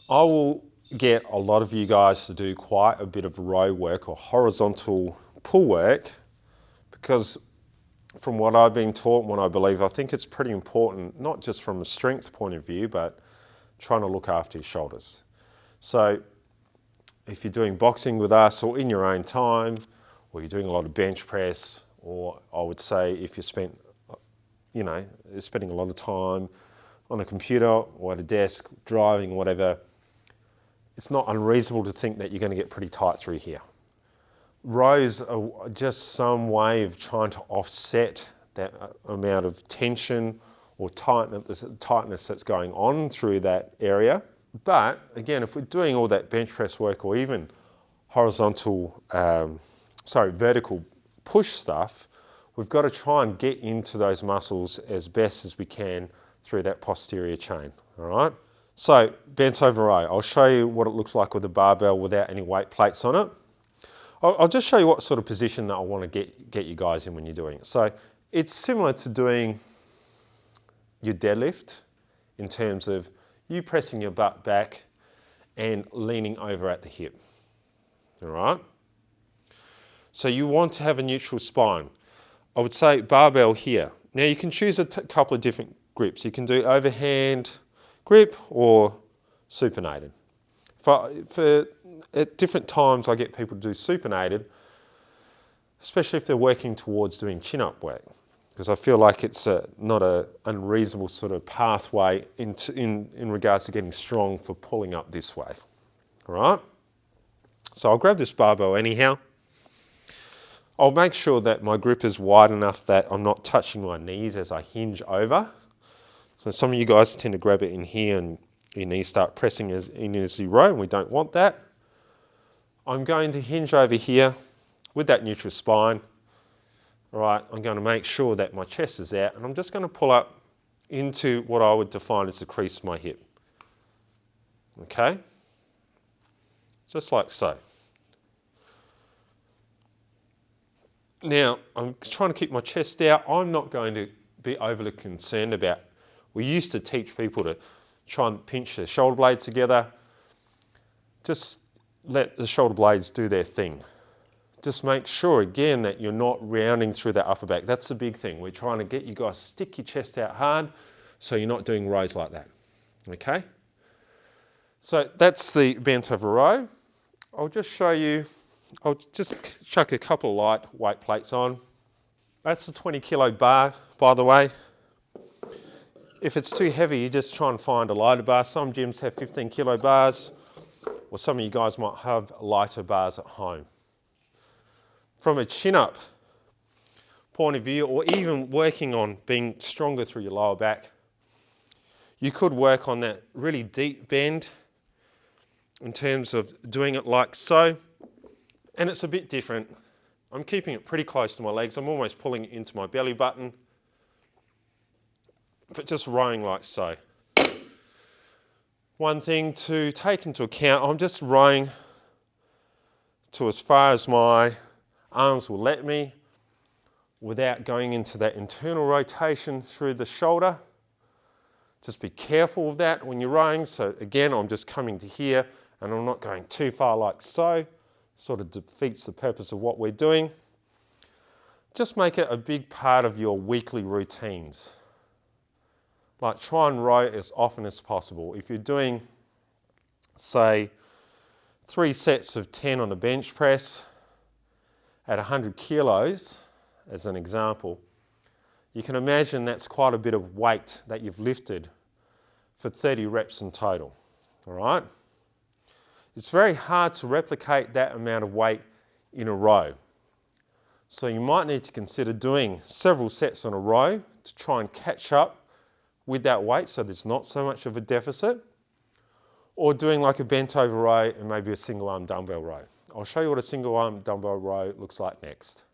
I will get a lot of you guys to do quite a bit of row work or horizontal pull work because from what I've been taught and what I believe, I think it's pretty important, not just from a strength point of view, but trying to look after your shoulders. So if you're doing boxing with us or in your own time, or you're doing a lot of bench press, or I would say if you spent, spending a lot of time on a computer or at a desk, driving, whatever, it's not unreasonable to think that you're going to get pretty tight through here. Rows are just some way of trying to offset that amount of tension or tightness that's going on through that area. But again, if we're doing all that bench press work or even vertical push stuff, we've got to try and get into those muscles as best as we can through that posterior chain, all right? So bent over row, I'll show you what it looks like with a barbell without any weight plates on it. I'll just show you what sort of position that I want to get you guys in when you're doing it. So it's similar to doing your deadlift in terms of you pressing your butt back and leaning over at the hip, all right? So you want to have a neutral spine. I would say barbell here. Now you can choose a couple of different grips. You can do overhand grip or supinated. At different times I get people to do supinated, especially if they're working towards doing chin-up work, because I feel like it's not an unreasonable sort of pathway in regards to getting strong for pulling up this way, all right? So I'll grab this barbell anyhow. I'll make sure that my grip is wide enough that I'm not touching my knees as I hinge over. So some of you guys tend to grab it in here and your knees start pressing as you row, and we don't want that. I'm going to hinge over here with that neutral spine. All right, I'm going to make sure that my chest is out, and I'm just going to pull up into what I would define as the crease of my hip. Okay? Just like so. Now, I'm trying to keep my chest out. I'm not going to be overly concerned about, we used to teach people to try and pinch their shoulder blades together. Just let the shoulder blades do their thing. Just make sure, again, that you're not rounding through that upper back. That's the big thing. We're trying to get you guys to stick your chest out hard so you're not doing rows like that. Okay? So that's the bent over row. I'll just show you, I'll just chuck a couple of light weight plates on. That's a 20 kilo bar, by the way. If it's too heavy, you just try and find a lighter bar. Some gyms have 15 kilo bars, or some of you guys might have lighter bars at home. From a chin-up point of view, or even working on being stronger through your lower back, you could work on that really deep bend in terms of doing it like so, and it's a bit different. I'm keeping it pretty close to my legs. I'm almost pulling it into my belly button, but just rowing like so. One thing to take into account, I'm just rowing to as far as my arms will let me without going into that internal rotation through the shoulder. Just be careful of that when you're rowing. So again, I'm just coming to here and I'm not going too far like so. Sort of defeats the purpose of what we're doing. Just make it a big part of your weekly routines. Like try and row as often as possible. If you're doing, say, 3 sets of 10 on a bench press at 100 kilos, as an example, you can imagine that's quite a bit of weight that you've lifted for 30 reps in total, all right? It's very hard to replicate that amount of weight in a row. So you might need to consider doing several sets in a row to try and catch up with that weight so there's not so much of a deficit, or doing like a bent over row and maybe a single arm dumbbell row. I'll show you what a single arm dumbbell row looks like next.